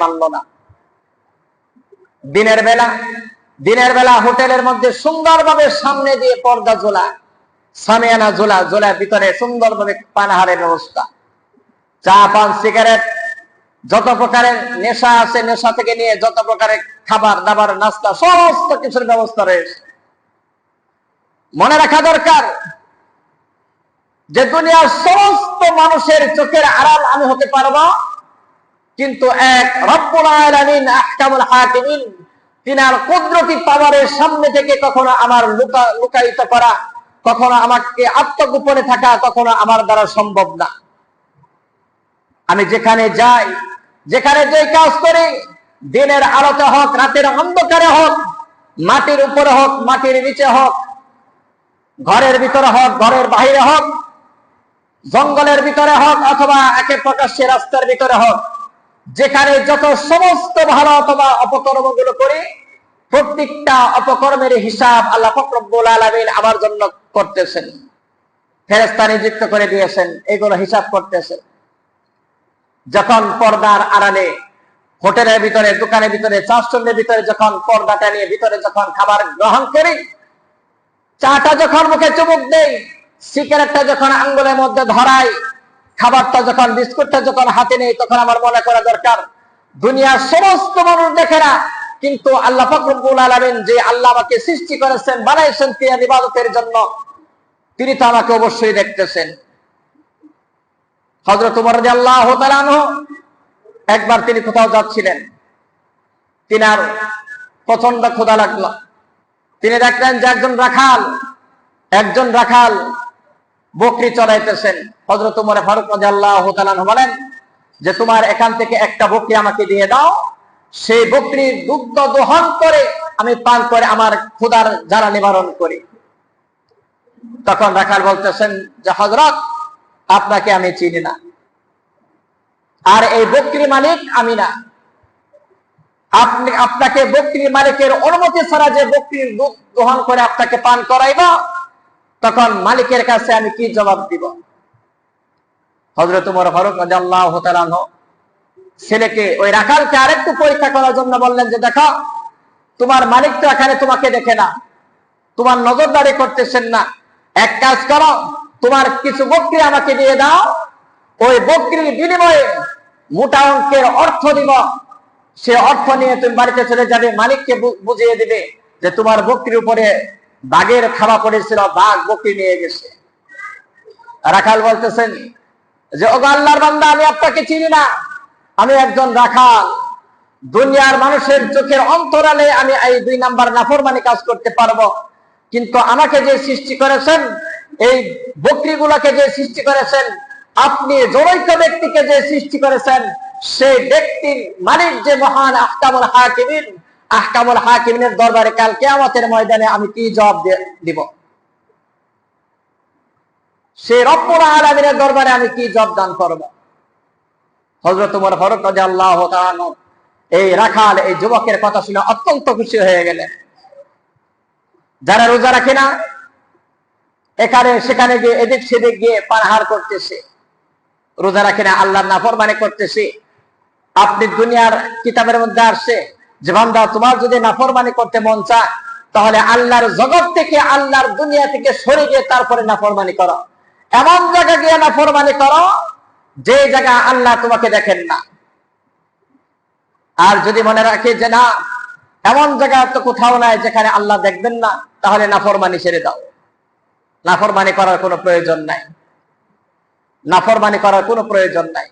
মানল না। দিনের বেলা হোটেলের মধ্যে সুন্দরভাবে সামনে দিয়ে পর্দা ঝোলা, সামিয়ানা ঝোলার ভিতরে সুন্দরভাবে পানাহারের ব্যবস্থা, চা পান সিগারেট, যত প্রকারের নেশা আছে নেশা থেকে নিয়ে যত প্রকারের খাবার দাবার নাস্তা সমস্ত কিছুর ব্যবস্থা রয়েছে। মনে রাখা দরকার যে দুনিয়ার সমস্ত মানুষের চোখের আড়াল আমি হতে পারবো, কিন্তু এক রব্বুল আলামিন আহকামুল হাকিমিন তিনার কুদরতি পাওয়ারের সামনে থেকে কখনো আমার লুকায়িত করা, কখনো আমাকে আত্মগোপনে থাকা কখনো আমার দ্বারা সম্ভব না। আমি যেখানে যাই, যেখানে যে কাজ করি, দিনের আলোতে হোক রাতের অন্ধকারে হোক, মাটির উপরে হোক মাটির নিচে হোক, ঘরের ভিতরে হোক ঘরের বাইরে হোক, জঙ্গলের ভিতরে হোক অথবা একে প্রকাশ্যে রাস্তার ভিতরে হোক, যেখানে যত সমস্ত ভালো অথবা অপকর্মগুলো করি, প্রত্যেকটা অপকর্মের হিসাব আল্লাহ পাক রব্বুল আলামিন আমার জন্য করতেছেন। ফেরেশতা নিযুক্ত করে দিয়েছেন, এগুলো হিসাব করতেছেন। যখন পর্দার আড়ালে হোটেলের ভিতরে, দোকানের ভিতরে, চাষচন্দের ভিতরে যখন পর্দাটা নিয়ে ভিতরে যখন খাবার গ্রহণ করি, চাটা যখন মুখে চুমুক দেই, সিগারেটটা যখন আঙ্গুলের মধ্যে ধরাই, খাবারটা যখন বিস্কুটটা যখন হাতে নেই, তখন আমার মনে করা দরকার দুনিয়ার সমস্ত মানুষ দেখে না, কিন্তু আল্লাহ পাক রব্বুল আলামিন যে আল্লাহ আমাকে সৃষ্টি করেছেন, বানাইছেন তিনার ইবাদতের জন্য, তিনি তো আমাকে অবশ্যই দেখতেছেন। হযরত ওমর রাদিয়াল্লাহু তাআলা আনহু একবার তিনি কোথাও যাচ্ছিলেন, তিনার প্রচন্ড ক্ষুধা লাগলো। তিনি দেখলেন যে একজন রাখাল বকরি চড়াইতেছেন। হযরত ওমর ফারুক রাদিয়াল্লাহু তাআলা আনহু বলেন যে তোমার এখান থেকে একটা বকরি আমাকে দিয়ে দাও, সেই বকরির দুগ্ধ দহন করে আমি পান করে আমার ক্ষুধার জ্বালা নিবারণ করি। তখন রাখাল বলতেছেন যে হযরত, আপনাকে আমি চিনি না, আর এই বকরির মালিক আমি না। আপনাকে বকরির মালিকের অনুমতি ছাড়া যে বকরির দুধ দহন করে আপনাকে পান করাইব, তখন মালিকের কাছে আমি কি জবাব দিব? হযরত ওমর ফারুক রাদিয়াল্লাহু তাআলা আনহু ছেলেকে, ওই রাখালকে আরেকটু পরীক্ষা করার জন্য বললেন যে দেখো, তোমার মালিক তো এখানে তোমাকে দেখে না, তোমার নজরদারি করতেছেন না, এক কাজ করো, তোমার কিছু বকরি আমাকে দিয়ে দাও, ওই বকরির বিনিময়ে মোটা অঙ্কের অর্থ দিব, সে অর্থ নিয়ে তুমি বাড়িতে চলে যাবে, মালিককে বুঝিয়ে দিবে যে তোমার বকরির উপরে বাঘের খাওয়া পড়েছিল, বাঘ বকরি নিয়ে গেছে। রাখাল বলতেছেন যে ওগো আল্লাহর বান্দা, আমি আপনাকে চিনি না, আমি একজন রাখাল, দুনিয়ার মানুষের চোখের অন্তরালে আমি এই 2 নাম্বার নাফরমানি কাজ করতে পারবো, কিন্তু আমাকে যে সৃষ্টি করেছেন, এই বকরিগুলোকে যে সৃষ্টি করেছেন, আপনি জনৈক ব্যক্তিকে যে সৃষ্টি করেছেন, সেই ব্যক্তির মালিক যে মহান আহকামুল হাকিমিনের দরবারে কাল কিয়ামতের ময়দানে আমি কি জবাব দিব? সেই রব্বুল আলামিনের দরবারে আমি কি জবাব দান করব? হযরত ওমর ফারুক রাদিয়াল্লাহু তাআলা এই রাখাল, এই যুবকের কথা শুনে অত্যন্ত খুশি হয়ে গেলেন। যারা রোজা রাখে না, এখানে সেখানে গিয়ে এদিক সেদিক গিয়ে পানাহার করতেছে, রোজা রাখে না, আল্লাহর নাফরমানি করতেছে। আপনি দুনিয়ার কিতাবের মধ্যে আসছে যে বান্দা, তোমার যদি নাফরমানি করতে মন চায়, তাহলে আল্লাহর জগৎ থেকে, আল্লাহর দুনিয়া থেকে সরে গিয়ে তারপরে নাফরমানি করো। এমন জায়গা গিয়ে নাফরমানি করো যে জায়গা আল্লাহ তোমাকে দেখেন না। আর যদি মনে রাখে যে না, এমন জায়গা তো কোথাও নাই যেখানে আল্লাহ দেখবেন না, তাহলে নাফরমানি ছেড়ে দাও। নাফরমানি করার কোনো প্রয়োজন নাই, নাফরমানি করার কোনো প্রয়োজন নাই।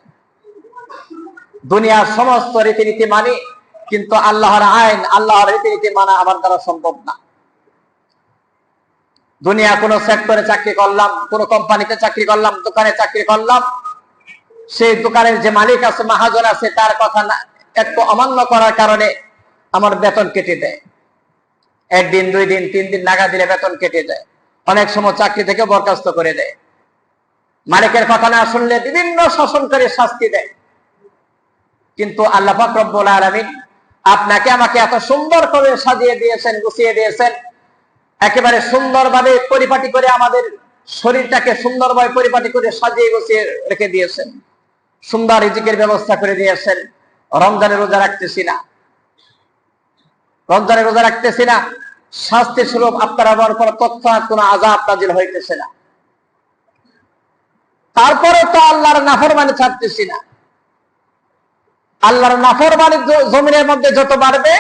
দুনিয়ার সমস্ত রীতিনীতি মানি, কিন্তু আল্লাহর আইন, আল্লাহর রীতিনীতি মানা আমার দ্বারা সম্ভব না। দুনিয়া কোন সেক্টরে চাকরি করলাম, কোন কোম্পানিতে চাকরি করলাম, দোকানে চাকরি করলাম, সেই দোকানের যে মালিক আছে, মহাজন আছে, তার কথা না একটু অমান্য করার কারণে আমার বেতন কেটে দেয়। 1 দিন 2 দিন 3 দিন নাগা দিলে বেতন কেটে যায়, অনেক সময় চাকরি থেকে বরখাস্ত করে দেয়। মালিকের কথা না শুনলে বিভিন্ন শাসন করে শাস্তি দেয়। কিন্তু আল্লাহ পাক রব্বুল আলামিন আপনাকে আমাকে এত সুন্দর করে সাজিয়ে দিয়েছেন, গুছিয়ে দিয়েছেন, একেবারে সুন্দরভাবে পরিপাটি করে আমাদের শরীরটাকে সুন্দরভাবে পরিপাটি করে সাজিয়ে গুছিয়ে রেখে দিয়েছেন, সুন্দর রিজিকের ব্যবস্থা করে দিয়েছেন। রমজানের রোজা রাখতেছি না, রমজানের রোজা রাখতেছি না, শাস্তি স্বরূপ আপনার আমার উপর তৎক্ষণাৎ কোন আযাব নাযিল হইতেছে না। তারপরে তো আল্লাহর নাফরমানি ছাড়তেছি না। আল্লাহর নাফরমানি জমিনের মধ্যে যত বাড়বে,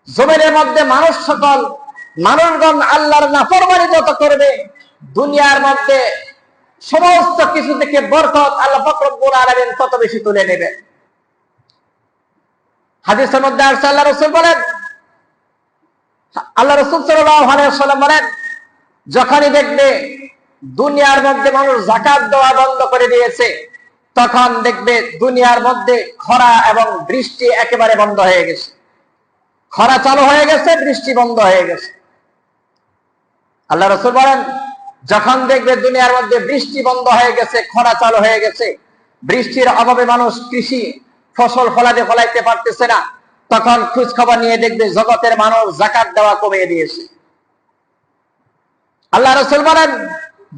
জমিনের মধ্যে মানুষগণ আল্লাহর নাফরমানি যত করবে, দুনিয়ার মধ্যে সমস্ত কিছু থেকে বরকত আল্লাহ পাক রব্বুল আলামিন তত বেশি তুলে নেবেন। হাদিসের মধ্যে আসছে, আল্লাহ রাসূল সাল্লাল্লাহু আলাইহি ওয়াসাল্লাম বলেন, যখনই দেখবে দুনিয়ার মধ্যে মানুষ যাকাত দেওয়া বন্ধ করে দিয়েছে, তখন দেখবে দুনিয়ার মধ্যে খরা এবং বৃষ্টি একেবারে বন্ধ হয়ে গেছে। খরা চালু হয়ে গেছে, বৃষ্টি বন্ধ হয়ে গেছে। আল্লাহ রাসূল বলেন, যখন দেখবে দুনিয়ার মধ্যে বৃষ্টি বন্ধ হয়ে গেছে, খরা চালু হয়ে গেছে, বৃষ্টির অভাবে মানুষ কৃষি ফসল ফলাইতে পারতেছে না, তখন খোঁজ খবর নিয়ে দেখবে জগতের মানুষ যাকাত দেওয়া কমিয়ে দিয়েছে। আল্লাহ রাসূল বলেন,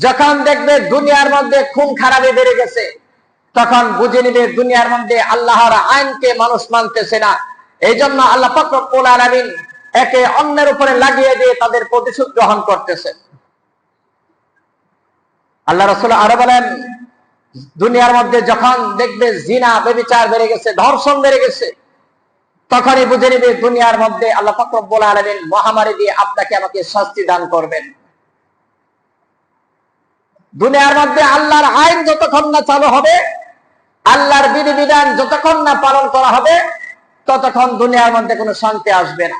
যখন দেখবে দুনিয়ার মধ্যে খুন খারাপি বেড়ে গেছে, তখন বুঝে নিবে দুনিয়ার মধ্যে আল্লাহর আইনকে মানুষ মানতেছে না। এই জন্য আল্লাহ পাক রব্বুল আলামিন একে অন্যের উপরে লাগিয়ে দিয়ে তাদের প্রতিশোধ গ্রহণ করতেছে। আল্লাহ রাসূল আরো বলেন, দুনিয়ার মধ্যে যখন দেখবে জিনা ব্যভিচার বেড়ে গেছে, ধর্ষণ বেড়ে গেছে, তখনই বুঝে নিবে দুনিয়ার মধ্যে আল্লাহ পাক রব্বুল আলামিন মহামারী দিয়ে আপনাকে আমাকে শাস্তি দান করবেন। দুনিয়ার মধ্যে আল্লাহর আইন যতক্ষণ না চালু হবে, আল্লাহর বিধিবিধান যতক্ষণ না পালন করা হবে, ততক্ষণ দুনিয়ার মধ্যে কোনো শান্তি আসবে না,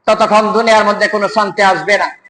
ততক্ষণ দুনিয়ার মধ্যে কোনো শান্তি আসবে না।